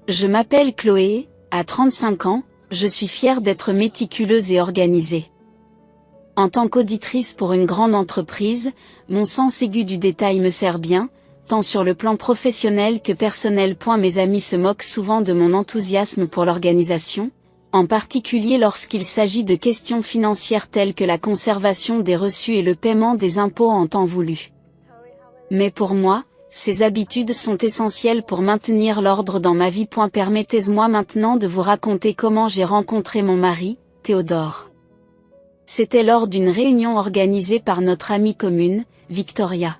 Je m'appelle Chloé, à 35 ans, je suis fière d'être méticuleuse et organisée. En tant qu'auditrice pour une grande entreprise, mon sens aigu du détail me sert bien, tant sur le plan professionnel que personnel. Mes amis se moquent souvent de mon enthousiasme pour l'organisation, en particulier lorsqu'il s'agit de questions financières telles que la conservation des reçus et le paiement des impôts en temps voulu. Mais pour moi, ces habitudes sont essentielles pour maintenir l'ordre dans ma vie. Permettez-moi maintenant de vous raconter comment j'ai rencontré mon mari, Théodore. C'était lors d'une réunion organisée par notre amie commune, Victoria.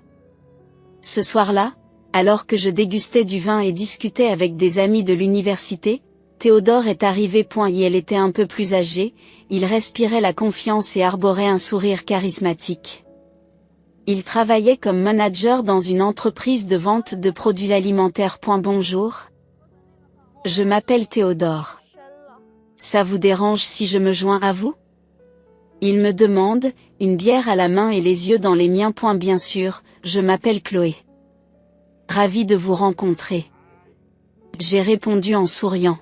Ce soir-là, alors que je dégustais du vin et discutais avec des amis de l'université, Théodore est arrivé. Elle était un peu plus âgé, il respirait la confiance et arborait un sourire charismatique. Il travaillait comme manager dans une entreprise de vente de produits alimentaires. Bonjour. Je m'appelle Théodore. Ça vous dérange si je me joins à vous ? Il me demande, une bière à la main et les yeux dans les miens. Bien sûr, je m'appelle Chloé. Ravi de vous rencontrer. J'ai répondu en souriant.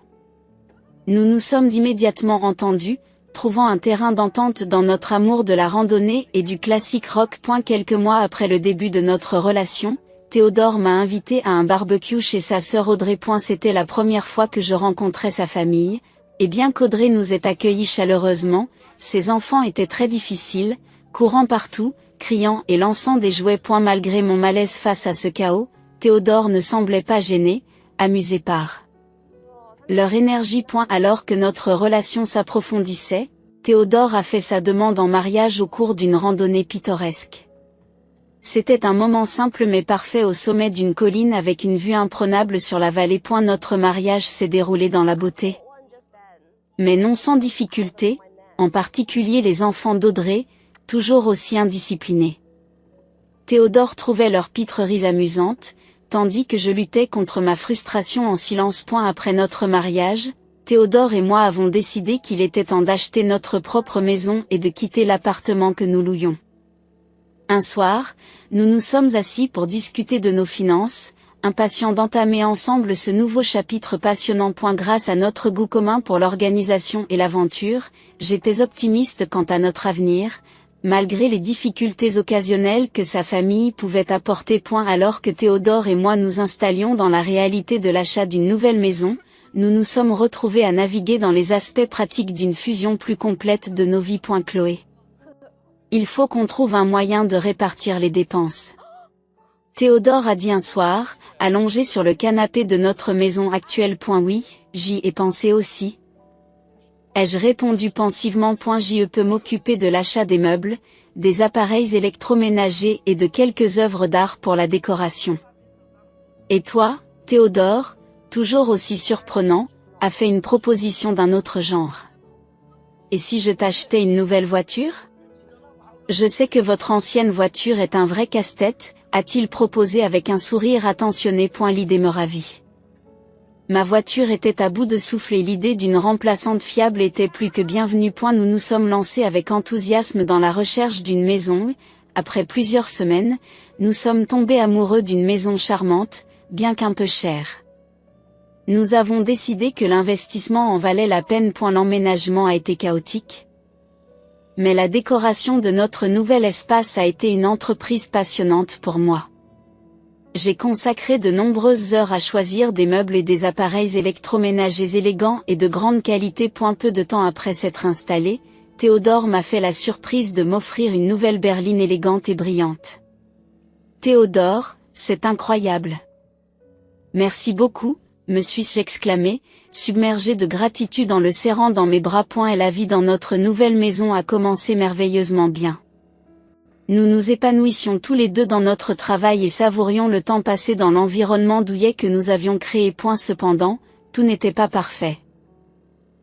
Nous nous sommes immédiatement entendus, trouvant un terrain d'entente dans notre amour de la randonnée et du classique rock. Quelques mois après le début de notre relation, Théodore m'a invité à un barbecue chez sa sœur Audrey. C'était la première fois que je rencontrais sa famille, et bien qu'Audrey nous ait accueillis chaleureusement, ses enfants étaient très difficiles, courant partout, criant et lançant des jouets. Malgré mon malaise face à ce chaos, Théodore ne semblait pas gêné, amusé par leur énergie. Alors que notre relation s'approfondissait, Théodore a fait sa demande en mariage au cours d'une randonnée pittoresque. C'était un moment simple mais parfait au sommet d'une colline avec une vue imprenable sur la vallée. Notre mariage s'est déroulé dans la beauté, mais non sans difficulté, en particulier les enfants d'Audrey, toujours aussi indisciplinés. Théodore trouvait leurs pitreries amusantes, tandis que je luttais contre ma frustration en silence. Après notre mariage, Théodore et moi avons décidé qu'il était temps d'acheter notre propre maison et de quitter l'appartement que nous louions. Un soir, nous nous sommes assis pour discuter de nos finances, impatients d'entamer ensemble ce nouveau chapitre passionnant. Grâce à notre goût commun pour l'organisation et l'aventure, j'étais optimiste quant à notre avenir, malgré les difficultés occasionnelles que sa famille pouvait apporter. Alors que Théodore et moi nous installions dans la réalité de l'achat d'une nouvelle maison, nous nous sommes retrouvés à naviguer dans les aspects pratiques d'une fusion plus complète de nos vies. Chloé. Il faut qu'on trouve un moyen de répartir les dépenses. Théodore a dit un soir, allongé sur le canapé de notre maison actuelle. Oui, j'y ai pensé aussi. Ai-je répondu pensivement. Je peux m'occuper de l'achat des meubles, des appareils électroménagers et de quelques œuvres d'art pour la décoration. Et toi, Théodore, toujours aussi surprenant, a fait une proposition d'un autre genre. Et si je t'achetais une nouvelle voiture ? Je sais que votre ancienne voiture est un vrai casse-tête, a-t-il proposé avec un sourire attentionné. L'idée me ravit. Ma voiture était à bout de souffle et l'idée d'une remplaçante fiable était plus que bienvenue. Nous nous sommes lancés avec enthousiasme dans la recherche d'une maison. Après plusieurs semaines, nous sommes tombés amoureux d'une maison charmante, bien qu'un peu chère. Nous avons décidé que l'investissement en valait la peine. L'emménagement a été chaotique, mais la décoration de notre nouvel espace a été une entreprise passionnante pour moi. J'ai consacré de nombreuses heures à choisir des meubles et des appareils électroménagers élégants et de grande qualité. Peu de temps après s'être installé, Théodore m'a fait la surprise de m'offrir une nouvelle berline élégante et brillante. Théodore, c'est incroyable. Merci beaucoup, me suis-je exclamé, submergé de gratitude en le serrant dans mes bras. Et la vie dans notre nouvelle maison a commencé merveilleusement bien. Nous nous épanouissions tous les deux dans notre travail et savourions le temps passé dans l'environnement douillet que nous avions créé. Cependant, tout n'était pas parfait.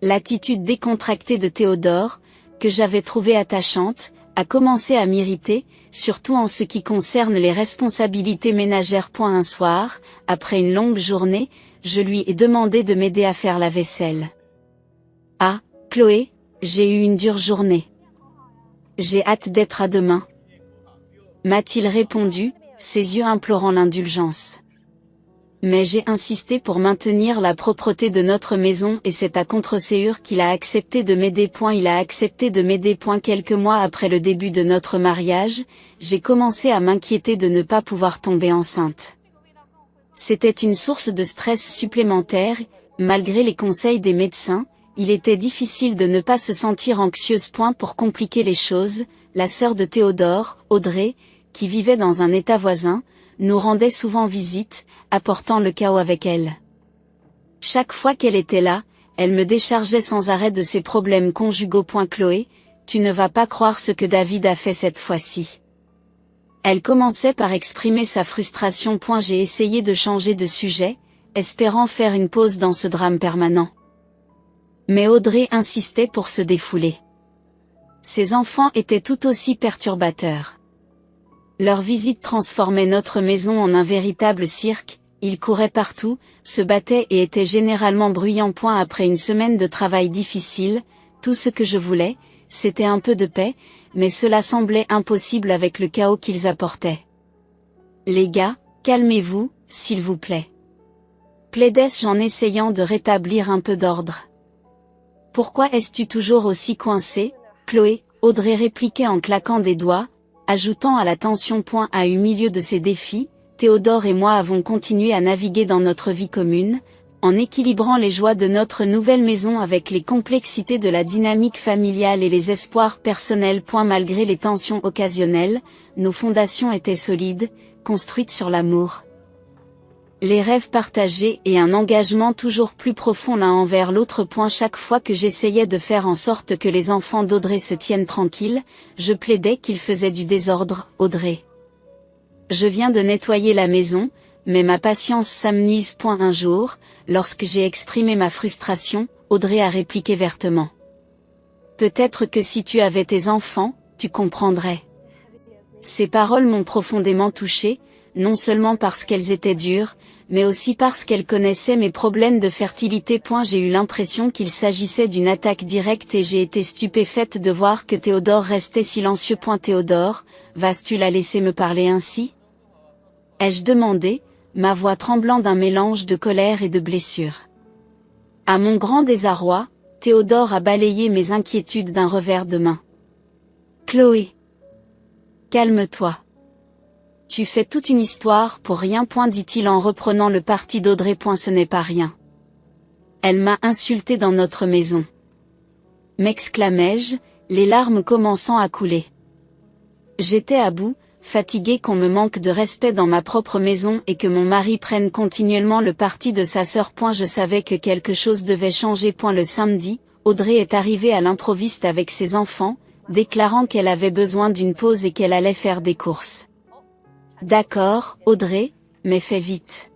L'attitude décontractée de Théodore, que j'avais trouvée attachante, a commencé à m'irriter, surtout en ce qui concerne les responsabilités ménagères. Un soir, après une longue journée, je lui ai demandé de m'aider à faire la vaisselle. Ah, Chloé, j'ai eu une dure journée. J'ai hâte d'être à demain. M'a-t-il répondu, ses yeux implorant l'indulgence. Mais j'ai insisté pour maintenir la propreté de notre maison et c'est à contre-ségur qu'il a accepté de m'aider. Il a accepté de m'aider. Quelques mois après le début de notre mariage, j'ai commencé à m'inquiéter de ne pas pouvoir tomber enceinte. C'était une source de stress supplémentaire, malgré les conseils des médecins, il était difficile de ne pas se sentir anxieuse. Pour compliquer les choses, la sœur de Théodore, Audrey, qui vivait dans un état voisin, nous rendait souvent visite, apportant le chaos avec elle. Chaque fois qu'elle était là, elle me déchargeait sans arrêt de ses problèmes conjugaux. Chloé, tu ne vas pas croire ce que David a fait cette fois-ci. Elle commençait par exprimer sa frustration. J'ai essayé de changer de sujet, espérant faire une pause dans ce drame permanent. Mais Audrey insistait pour se défouler. Ses enfants étaient tout aussi perturbateurs. Leur visite transformait notre maison en un véritable cirque, ils couraient partout, se battaient et étaient généralement bruyants. Après une semaine de travail difficile, tout ce que je voulais, c'était un peu de paix, mais cela semblait impossible avec le chaos qu'ils apportaient. Les gars, calmez-vous, s'il vous plaît. Plaidais-je en essayant de rétablir un peu d'ordre. Pourquoi es-tu toujours aussi coincé, Chloé? Audrey répliquait en claquant des doigts, ajoutant à la tension. Au milieu de ces défis, Théodore et moi avons continué à naviguer dans notre vie commune, en équilibrant les joies de notre nouvelle maison avec les complexités de la dynamique familiale et les espoirs personnels. Malgré les tensions occasionnelles, nos fondations étaient solides, construites sur l'amour, les rêves partagés et un engagement toujours plus profond l'un envers l'autre. Chaque fois que j'essayais de faire en sorte que les enfants d'Audrey se tiennent tranquilles, je plaidais qu'ils faisaient du désordre. Audrey, je viens de nettoyer la maison, mais ma patience s'amenuise. Un jour, lorsque j'ai exprimé ma frustration, Audrey a répliqué vertement. Peut-être que si tu avais tes enfants, tu comprendrais. Ces paroles m'ont profondément touchée, non seulement parce qu'elles étaient dures, mais aussi parce qu'elles connaissaient mes problèmes de fertilité. J'ai eu l'impression qu'il s'agissait d'une attaque directe et j'ai été stupéfaite de voir que Théodore restait silencieux. Théodore, vas-tu la laisser me parler ainsi? Ai-je demandé, ma voix tremblant d'un mélange de colère et de blessure. À mon grand désarroi, Théodore a balayé mes inquiétudes d'un revers de main. Chloé, calme-toi. Tu fais toute une histoire pour rien. Dit-il en reprenant le parti d'Audrey. Ce n'est pas rien. Elle m'a insulté dans notre maison. M'exclamai-je, les larmes commençant à couler. J'étais à bout, fatiguée qu'on me manque de respect dans ma propre maison et que mon mari prenne continuellement le parti de sa sœur. Je savais que quelque chose devait changer. Le samedi, Audrey est arrivée à l'improviste avec ses enfants, déclarant qu'elle avait besoin d'une pause et qu'elle allait faire des courses. D'accord, Audrey, mais fais vite.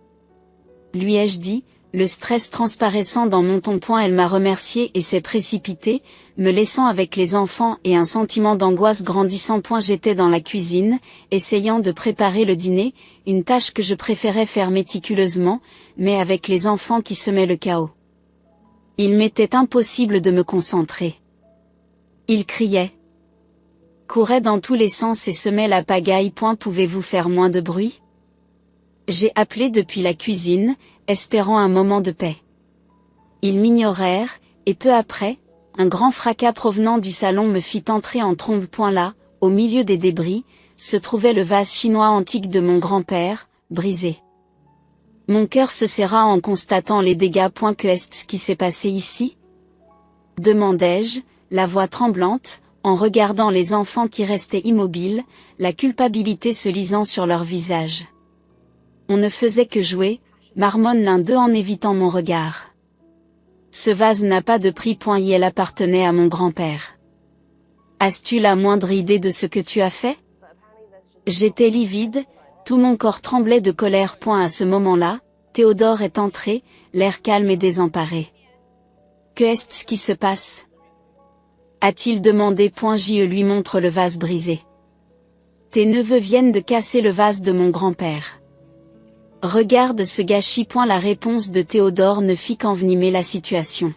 Lui ai-je dit, le stress transparaissant dans mon ton. Elle m'a remercié et s'est précipitée, me laissant avec les enfants et un sentiment d'angoisse grandissant. J'étais dans la cuisine, essayant de préparer le dîner, une tâche que je préférais faire méticuleusement, mais avec les enfants qui semaient le chaos. Il m'était impossible de me concentrer. Ils criaient, couraient dans tous les sens et semaient la pagaille. Pouvez-vous faire moins de bruit? J'ai appelé depuis la cuisine, espérant un moment de paix. Ils m'ignorèrent, et peu après, un grand fracas provenant du salon me fit entrer en trombe. Là, au milieu des débris, se trouvait le vase chinois antique de mon grand-père, brisé. Mon cœur se serra en constatant les dégâts. Que est-ce qui s'est passé ici? Demandai-je, la voix tremblante, en regardant les enfants qui restaient immobiles, la culpabilité se lisant sur leurs visages. On ne faisait que jouer, marmonne l'un d'eux en évitant mon regard. Ce vase n'a pas de prix. Il appartenait à mon grand-père. As-tu la moindre idée de ce que tu as fait? J'étais livide, tout mon corps tremblait de colère. À ce moment-là, Théodore est entré, l'air calme et désemparé. Que est-ce qui se passe? A-t-il demandé. Je lui montre le vase brisé. Tes neveux viennent de casser le vase de mon grand-père. Regarde ce gâchis. La réponse de Théodore ne fit qu'envenimer la situation.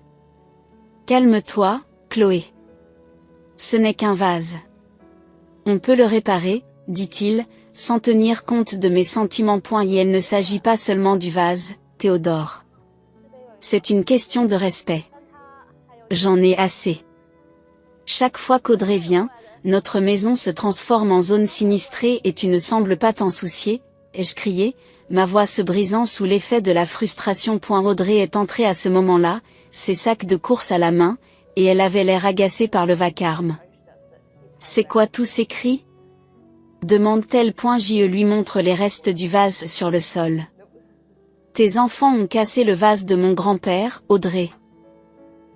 Calme-toi, Chloé. Ce n'est qu'un vase. On peut le réparer, dit-il, sans tenir compte de mes sentiments. Et il ne s'agit pas seulement du vase, Théodore. C'est une question de respect. J'en ai assez. Chaque fois qu'Audrey vient, notre maison se transforme en zone sinistrée et tu ne sembles pas t'en soucier, ai-je crié, ma voix se brisant sous l'effet de la frustration. Audrey est entrée à ce moment-là, ses sacs de course à la main, et elle avait l'air agacée par le vacarme. C'est quoi tous ces cris? Demande-t-elle. Je lui montre les restes du vase sur le sol. Tes enfants ont cassé le vase de mon grand-père, Audrey.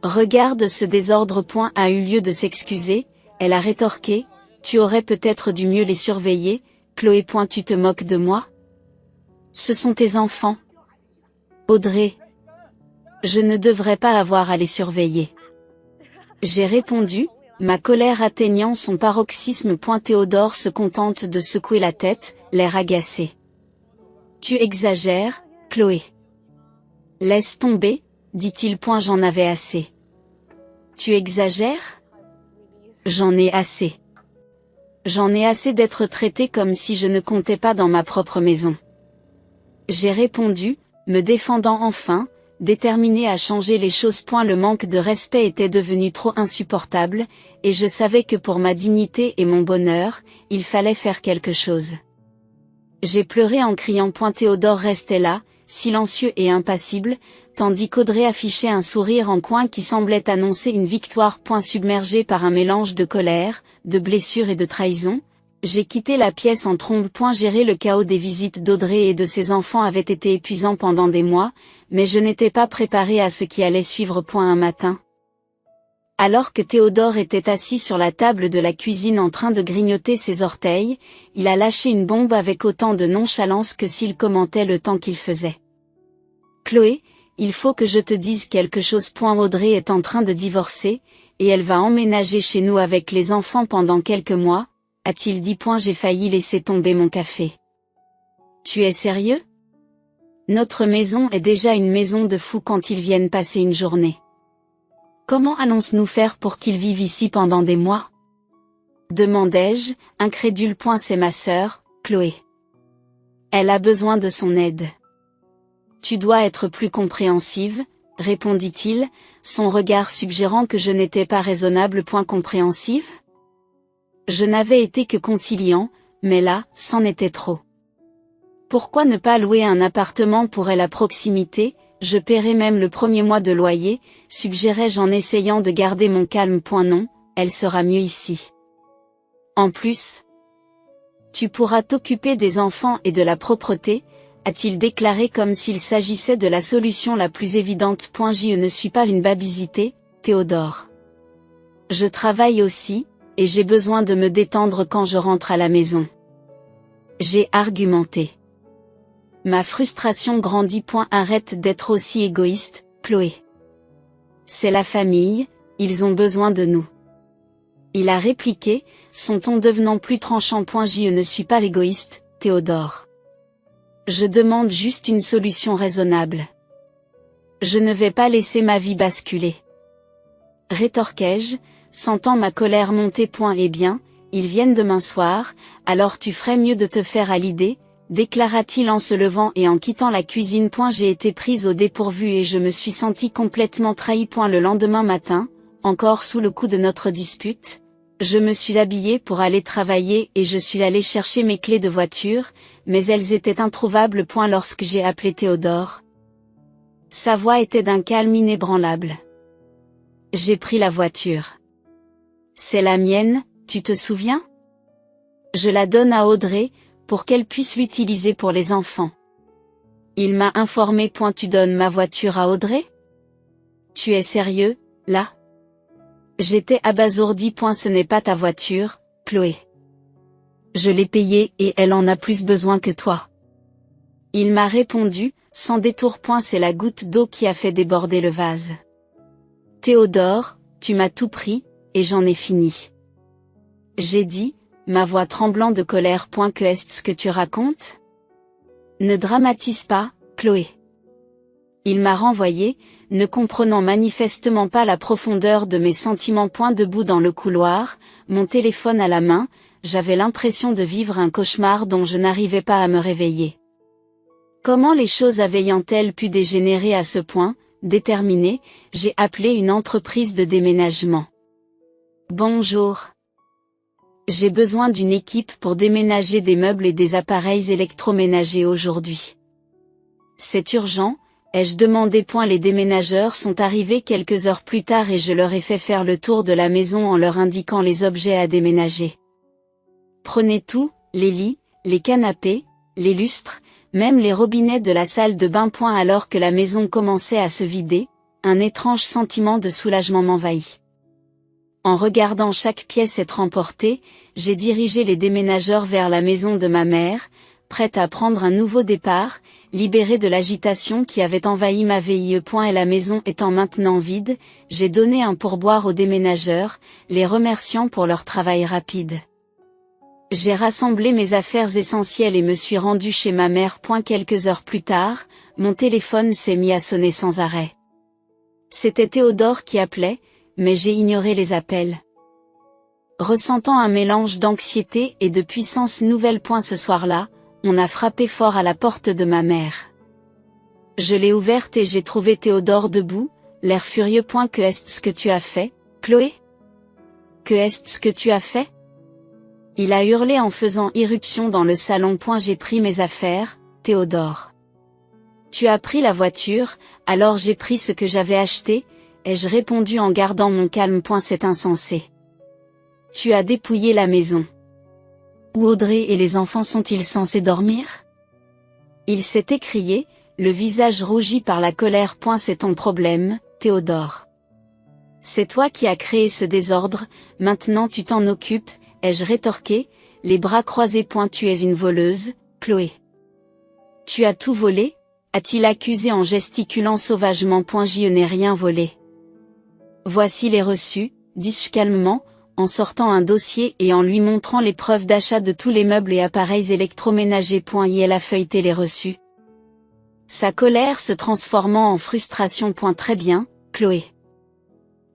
Regarde ce désordre. A eu lieu de s'excuser, elle a rétorqué, tu aurais peut-être dû mieux les surveiller, Chloé. Tu te moques de moi? Ce sont tes enfants. Audrey. Je ne devrais pas avoir à les surveiller. J'ai répondu, ma colère atteignant son paroxysme. Théodore se contente de secouer la tête, l'air agacé. Tu exagères, Chloé. Laisse tomber, dit-il. J'en avais assez. Tu exagères? J'en ai assez. J'en ai assez d'être traité comme si je ne comptais pas dans ma propre maison. J'ai répondu, me défendant enfin, déterminé à changer les choses. Le manque de respect était devenu trop insupportable, et je savais que pour ma dignité et mon bonheur, il fallait faire quelque chose. J'ai pleuré en criant. Théodore restait là, silencieux et impassible, tandis qu'Audrey affichait un sourire en coin qui semblait annoncer une victoire. Submergé par un mélange de colère, de blessure et de trahison, j'ai quitté la pièce en trombe. Gérer le chaos des visites d'Audrey et de ses enfants avait été épuisant pendant des mois, mais je n'étais pas préparé à ce qui allait suivre. Un matin, alors que Théodore était assis sur la table de la cuisine en train de grignoter ses orteils, il a lâché une bombe avec autant de nonchalance que s'il commentait le temps qu'il faisait. Chloé, il faut que je te dise quelque chose. Audrey est en train de divorcer, et elle va emménager chez nous avec les enfants pendant quelques mois, a-t-il dit. J'ai failli laisser tomber mon café. Tu es sérieux? Notre maison est déjà une maison de fous quand ils viennent passer une journée. Comment allons-nous faire pour qu'ils vivent ici pendant des mois? Demandai-je, incrédule. C'est ma sœur, Chloé. Elle a besoin de son aide. Tu dois être plus compréhensive, répondit-il, son regard suggérant que je n'étais pas raisonnable. Compréhensive? Je n'avais été que conciliant, mais là, c'en était trop. Pourquoi ne pas louer un appartement pour elle à proximité? Je paierai même le premier mois de loyer, suggérai-je en essayant de garder mon calme. Non, elle sera mieux ici. En plus, tu pourras t'occuper des enfants et de la propreté, a-t-il déclaré comme s'il s'agissait de la solution la plus évidente. Je ne suis pas une babysité, Théodore. Je travaille aussi, et j'ai besoin de me détendre quand je rentre à la maison. J'ai argumenté. Ma frustration grandit. Arrête d'être aussi égoïste, Chloé. C'est la famille, ils ont besoin de nous. Il a répliqué, son ton devenant plus tranchant. Je ne suis pas égoïste, Théodore. Je demande juste une solution raisonnable. Je ne vais pas laisser ma vie basculer. Rétorquai-je, sentant ma colère monter. Eh bien, ils viennent demain soir, alors tu ferais mieux de te faire à l'idée, déclara-t-il en se levant et en quittant la cuisine. J'ai été prise au dépourvu et je me suis sentie complètement trahie. Le lendemain matin, encore sous le coup de notre dispute, je me suis habillée pour aller travailler et je suis allée chercher mes clés de voiture, mais elles étaient introuvables. Lorsque j'ai appelé Théodore, sa voix était d'un calme inébranlable. J'ai pris la voiture. C'est la mienne, tu te souviens? Je la donne à Audrey, pour qu'elle puisse l'utiliser pour les enfants. Il m'a informé. Tu donnes ma voiture à Audrey? Tu es sérieux, là? J'étais abasourdi. Ce n'est pas ta voiture, Chloé. Je l'ai payée et elle en a plus besoin que toi. Il m'a répondu, sans détour. C'est la goutte d'eau qui a fait déborder le vase. Théodore, tu m'as tout pris, et j'en ai fini. J'ai dit, ma voix tremblant de colère. Que est-ce que tu racontes? Ne dramatise pas, Chloé. Il m'a renvoyé, ne comprenant manifestement pas la profondeur de mes sentiments. Debout dans le couloir, mon téléphone à la main, j'avais l'impression de vivre un cauchemar dont je n'arrivais pas à me réveiller. Comment les choses avaient-elles pu dégénérer à ce point? Déterminée, j'ai appelé une entreprise de déménagement. Bonjour. J'ai besoin d'une équipe pour déménager des meubles et des appareils électroménagers aujourd'hui. C'est urgent, ai-je demandé. Les déménageurs sont arrivés quelques heures plus tard et je leur ai fait faire le tour de la maison en leur indiquant les objets à déménager. Prenez tout, les lits, les canapés, les lustres, même les robinets de la salle de bain. Alors que la maison commençait à se vider, un étrange sentiment de soulagement m'envahit. En regardant chaque pièce être emportée, j'ai dirigé les déménageurs vers la maison de ma mère, prête à prendre un nouveau départ, libérée de l'agitation qui avait envahi ma vie. Et la maison étant maintenant vide, j'ai donné un pourboire aux déménageurs, les remerciant pour leur travail rapide. J'ai rassemblé mes affaires essentielles et me suis rendu chez ma mère. Quelques heures plus tard, mon téléphone s'est mis à sonner sans arrêt. C'était Théodore qui appelait, mais j'ai ignoré les appels. Ressentant un mélange d'anxiété et de puissance nouvelle. Ce soir-là, on a frappé fort à la porte de ma mère. Je l'ai ouverte et j'ai trouvé Théodore debout, l'air furieux. Que est-ce que tu as fait, Chloé? Que est-ce que tu as fait? Il a hurlé en faisant irruption dans le salon. J'ai pris mes affaires, Théodore. Tu as pris la voiture, alors j'ai pris ce que j'avais acheté, ai-je répondu en gardant mon calme. C'est insensé. Tu as dépouillé la maison. Où Audrey et les enfants sont-ils censés dormir? Il s'est écrié, le visage rougi par la colère. C'est ton problème, Théodore. C'est toi qui as créé ce désordre, maintenant tu t'en occupes, ai-je rétorqué, les bras croisés. Tu es une voleuse, Chloé. Tu as tout volé? A-t-il accusé en gesticulant sauvagement. Je n'ai rien volé. Voici les reçus, dis-je calmement, en sortant un dossier et en lui montrant les preuves d'achat de tous les meubles et appareils électroménagers. Elle a feuilleté les reçus. Sa colère se transformant en frustration. Très bien, Chloé.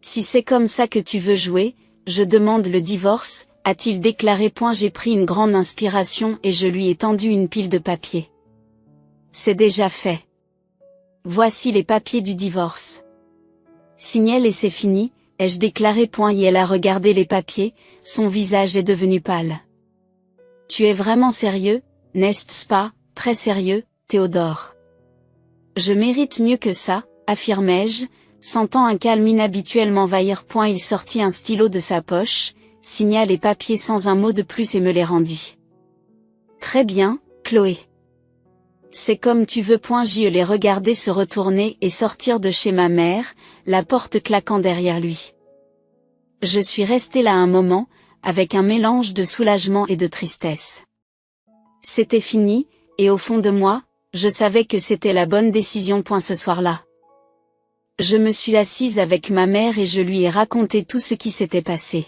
Si c'est comme ça que tu veux jouer, je demande le divorce, a-t-il déclaré. J'ai pris une grande inspiration et je lui ai tendu une pile de papiers. C'est déjà fait. Voici les papiers du divorce. Signale et c'est fini, ai-je déclaré. Elle a regardé les papiers, son visage est devenu pâle. Tu es vraiment sérieux, n'est-ce pas? Très sérieux, Théodore. Je mérite mieux que ça, affirmai-je, sentant un calme inhabituel m'envahir. Il sortit un stylo de sa poche, signa les papiers sans un mot de plus et me les rendit. Très bien, Chloé. C'est comme tu veux. Je les regardai se retourner et sortir de chez ma mère, la porte claquant derrière lui. Je suis restée là un moment, avec un mélange de soulagement et de tristesse. C'était fini, et au fond de moi, je savais que c'était la bonne décision. Ce soir-là. Je me suis assise avec ma mère et je lui ai raconté tout ce qui s'était passé.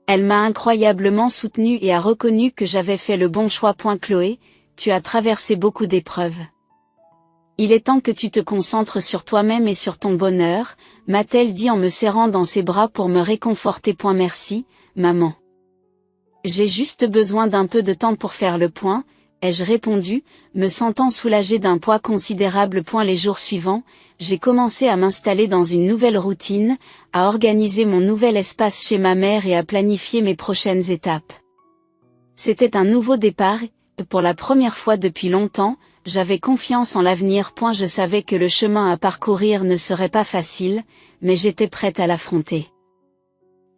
Elle m'a incroyablement soutenue et a reconnu que j'avais fait le bon choix. Chloé, tu as traversé beaucoup d'épreuves. Il est temps que tu te concentres sur toi-même et sur ton bonheur, m'a-t-elle dit en me serrant dans ses bras pour me réconforter. Merci, maman. J'ai juste besoin d'un peu de temps pour faire le point, ai-je répondu, me sentant soulagée d'un poids considérable. Les jours suivants, j'ai commencé à m'installer dans une nouvelle routine, à organiser mon nouvel espace chez ma mère et à planifier mes prochaines étapes. C'était un nouveau départ, et pour la première fois depuis longtemps, j'avais confiance en l'avenir. Je savais que le chemin à parcourir ne serait pas facile, mais j'étais prête à l'affronter.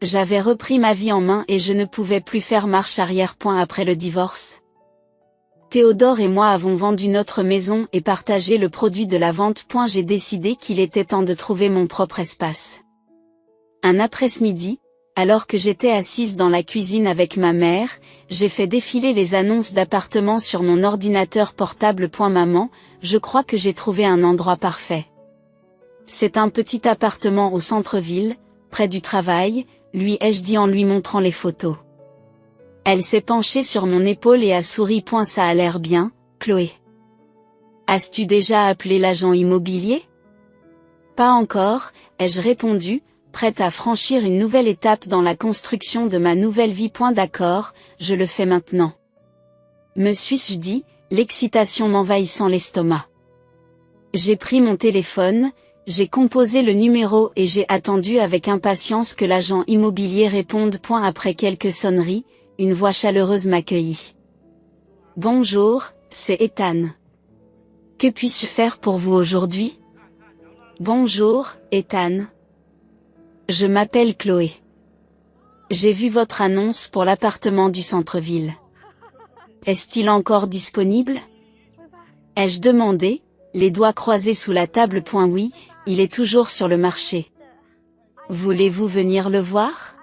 J'avais repris ma vie en main et je ne pouvais plus faire marche arrière. Après le divorce, Théodore et moi avons vendu notre maison et partagé le produit de la vente. J'ai décidé qu'il était temps de trouver mon propre espace. Un après-midi, alors que j'étais assise dans la cuisine avec ma mère, j'ai fait défiler les annonces d'appartements sur mon ordinateur portable. Maman, je crois que j'ai trouvé un endroit parfait. C'est un petit appartement au centre-ville, près du travail, lui ai-je dit en lui montrant les photos. Elle s'est penchée sur mon épaule et a souri. Ça a l'air bien, Chloé. As-tu déjà appelé l'agent immobilier? Pas encore, ai-je répondu, prête à franchir une nouvelle étape dans la construction de ma nouvelle vie. D'accord, je le fais maintenant. Me suis-je dit, l'excitation m'envahissant l'estomac. J'ai pris mon téléphone, j'ai composé le numéro et j'ai attendu avec impatience que l'agent immobilier réponde. Après quelques sonneries, une voix chaleureuse m'accueillit. Bonjour, c'est Ethan. Que puis-je faire pour vous aujourd'hui? Bonjour, Ethan. Je m'appelle Chloé. J'ai vu votre annonce pour l'appartement du centre-ville. Est-il encore disponible? Ai-je demandé, les doigts croisés sous la table. Oui, il est toujours sur le marché. Voulez-vous venir le voir?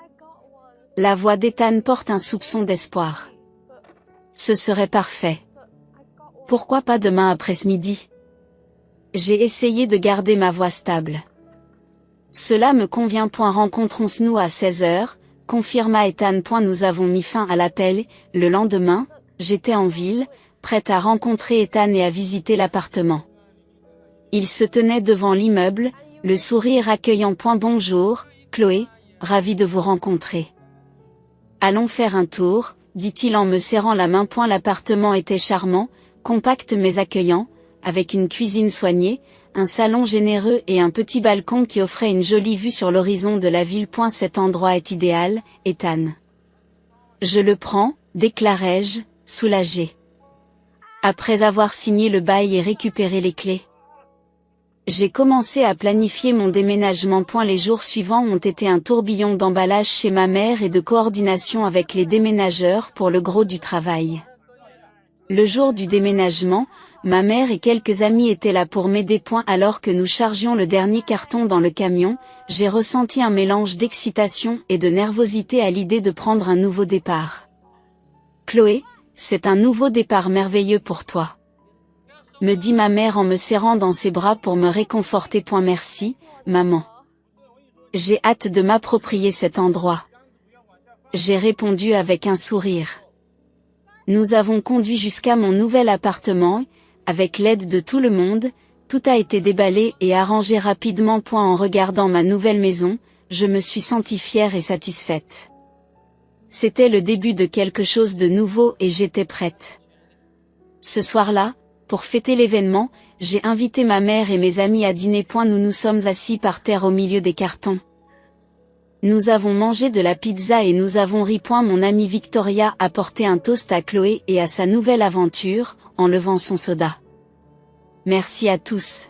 La voix d'Ethan porte un soupçon d'espoir. Ce serait parfait. Pourquoi pas demain après-midi? J'ai essayé de garder ma voix stable. Cela me convient. Rencontrons-nous à 16h, confirma Ethan. Nous avons mis fin à l'appel. Le lendemain, j'étais en ville, prête à rencontrer Ethan et à visiter l'appartement. Il se tenait devant l'immeuble, le sourire accueillant. Bonjour, Chloé, ravi de vous rencontrer. Allons faire un tour, dit-il en me serrant la main. L'appartement était charmant, compact mais accueillant, avec une cuisine soignée, un salon généreux et un petit balcon qui offrait une jolie vue sur l'horizon de la ville. Cet endroit est idéal, Ethan. Je le prends, déclarai-je, soulagé. Après avoir signé le bail et récupéré les clés. J'ai commencé à planifier mon déménagement. Les jours suivants ont été un tourbillon d'emballage chez ma mère et de coordination avec les déménageurs pour le gros du travail. Le jour du déménagement, ma mère et quelques amis étaient là pour m'aider. Alors que nous chargions le dernier carton dans le camion, j'ai ressenti un mélange d'excitation et de nervosité à l'idée de prendre un nouveau départ. Chloé, c'est un nouveau départ merveilleux pour toi, me dit ma mère en me serrant dans ses bras pour me réconforter. Merci, maman. J'ai hâte de m'approprier cet endroit. J'ai répondu avec un sourire. Nous avons conduit jusqu'à mon nouvel appartement, avec l'aide de tout le monde, tout a été déballé et arrangé rapidement. En regardant ma nouvelle maison, je me suis sentie fière et satisfaite. C'était le début de quelque chose de nouveau et j'étais prête. Ce soir-là, pour fêter l'événement, j'ai invité ma mère et mes amis à dîner. Nous nous sommes assis par terre au milieu des cartons. Nous avons mangé de la pizza et nous avons ri. Mon amie Victoria a porté un toast à Chloé et à sa nouvelle aventure, en levant son soda. Merci à tous.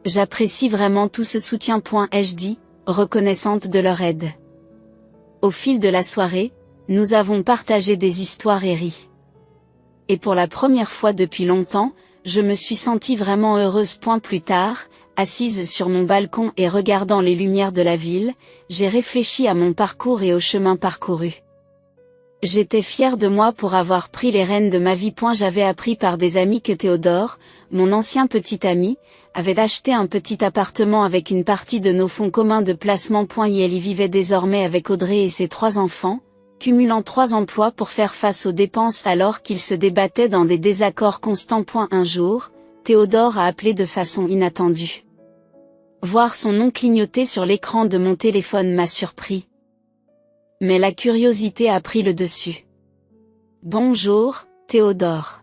J'apprécie vraiment tout ce soutien. Ai-je dit, reconnaissante de leur aide. Au fil de la soirée, nous avons partagé des histoires et ri. Et pour la première fois depuis longtemps, je me suis sentie vraiment heureuse. Plus tard, assise sur mon balcon et regardant les lumières de la ville, j'ai réfléchi à mon parcours et au chemin parcouru. J'étais fière de moi pour avoir pris les rênes de ma vie. J'avais appris par des amis que Théodore, mon ancien petit ami, avait acheté un petit appartement avec une partie de nos fonds communs de placement. Et elle y vivait désormais avec Audrey et ses 3 enfants, cumulant 3 emplois pour faire face aux dépenses alors qu'il se débattait dans des désaccords constants. Un jour, Théodore a appelé de façon inattendue. Voir son nom clignoter sur l'écran de mon téléphone m'a surpris. Mais la curiosité a pris le dessus. Bonjour, Théodore.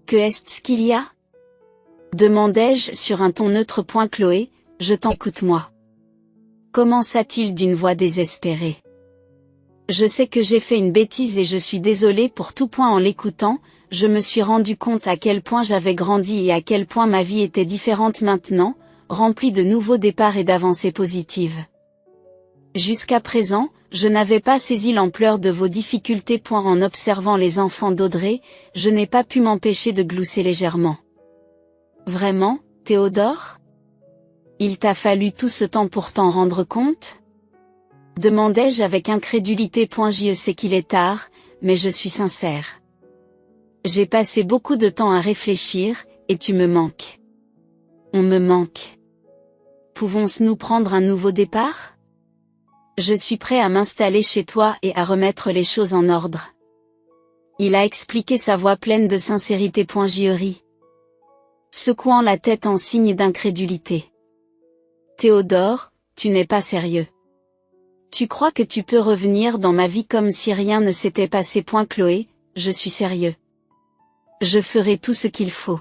Que est-ce qu'il y a? Demandai-je sur un ton neutre. Chloé, je t'écoute moi. Commença-t-il d'une voix désespérée. Je sais que j'ai fait une bêtise et je suis désolée pour tout. En l'écoutant, je me suis rendu compte à quel point j'avais grandi et à quel point ma vie était différente maintenant, remplie de nouveaux départs et d'avancées positives. Jusqu'à présent, je n'avais pas saisi l'ampleur de vos difficultés. En observant les enfants d'Audrey, je n'ai pas pu m'empêcher de glousser légèrement. Vraiment, Théodore? Il t'a fallu tout ce temps pour t'en rendre compte? Demandai-je avec incrédulité. Je sais qu'il est tard, mais je suis sincère. J'ai passé beaucoup de temps à réfléchir, et tu me manques. On me manque. Pouvons-nous prendre un nouveau départ? Je suis prêt à m'installer chez toi et à remettre les choses en ordre. Il a expliqué, sa voix pleine de sincérité. Je ris, secouant la tête en signe d'incrédulité. Théodore, tu n'es pas sérieux. Tu crois que tu peux revenir dans ma vie comme si rien ne s'était passé. Chloé, je suis sérieux. Je ferai tout ce qu'il faut.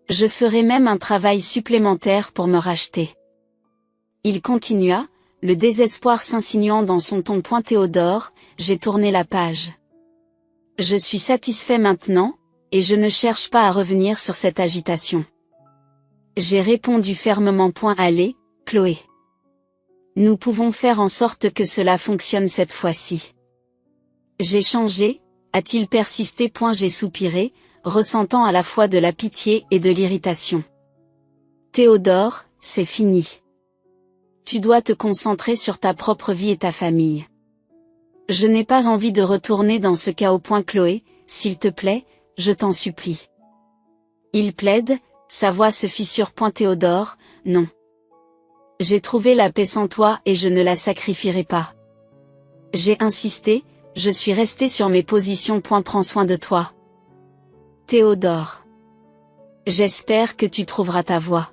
Je ferai même un travail supplémentaire pour me racheter. Il continua, le désespoir s'insinuant dans son ton. Théodore, j'ai tourné la page. Je suis satisfait maintenant, et je ne cherche pas à revenir sur cette agitation. J'ai répondu fermement. Allez, Chloé. Nous pouvons faire en sorte que cela fonctionne cette fois-ci. J'ai changé, a-t-il persisté. J'ai soupiré, ressentant à la fois de la pitié et de l'irritation. Théodore, c'est fini. Tu dois te concentrer sur ta propre vie et ta famille. Je n'ai pas envie de retourner dans ce chaos. Chloé, s'il te plaît, je t'en supplie. Il plaide, sa voix se fissure. Théodore, non. J'ai trouvé la paix sans toi et je ne la sacrifierai pas. J'ai insisté, je suis resté sur mes positions. Prends soin de toi. Théodore. J'espère que tu trouveras ta voie.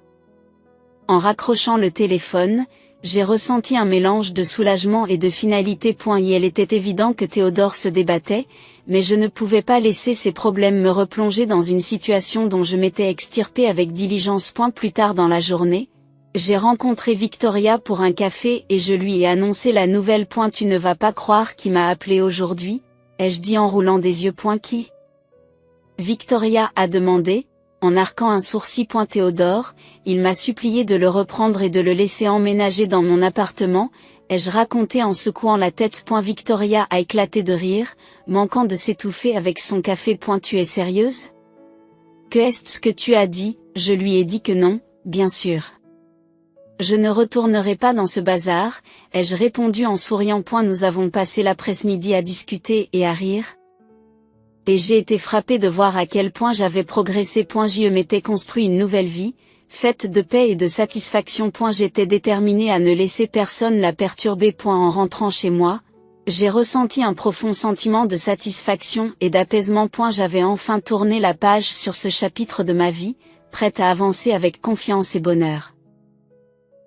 En raccrochant le téléphone, j'ai ressenti un mélange de soulagement et de finalité. Il était évident que Théodore se débattait, mais je ne pouvais pas laisser ces problèmes me replonger dans une situation dont je m'étais extirpé avec diligence. Plus tard dans la journée, j'ai rencontré Victoria pour un café et je lui ai annoncé la nouvelle. Tu ne vas pas croire qui m'a appelé aujourd'hui, ai-je dit en roulant des yeux. Qui ? Victoria a demandé, en arquant un sourcil. Théodore, il m'a supplié de le reprendre et de le laisser emménager dans mon appartement, ai-je raconté en secouant la tête. Victoria a éclaté de rire, manquant de s'étouffer avec son café. Tu es sérieuse ? Que est-ce que tu as dit ? Je lui ai dit que non, bien sûr. Je ne retournerai pas dans ce bazar, ai-je répondu en souriant. Nous avons passé l'après-midi à discuter et à rire. Et j'ai été frappé de voir à quel point j'avais progressé. Je m'étais construit une nouvelle vie, faite de paix et de satisfaction. J'étais déterminé à ne laisser personne la perturber. En rentrant chez moi, j'ai ressenti un profond sentiment de satisfaction et d'apaisement. J'avais enfin tourné la page sur ce chapitre de ma vie, prête à avancer avec confiance et bonheur.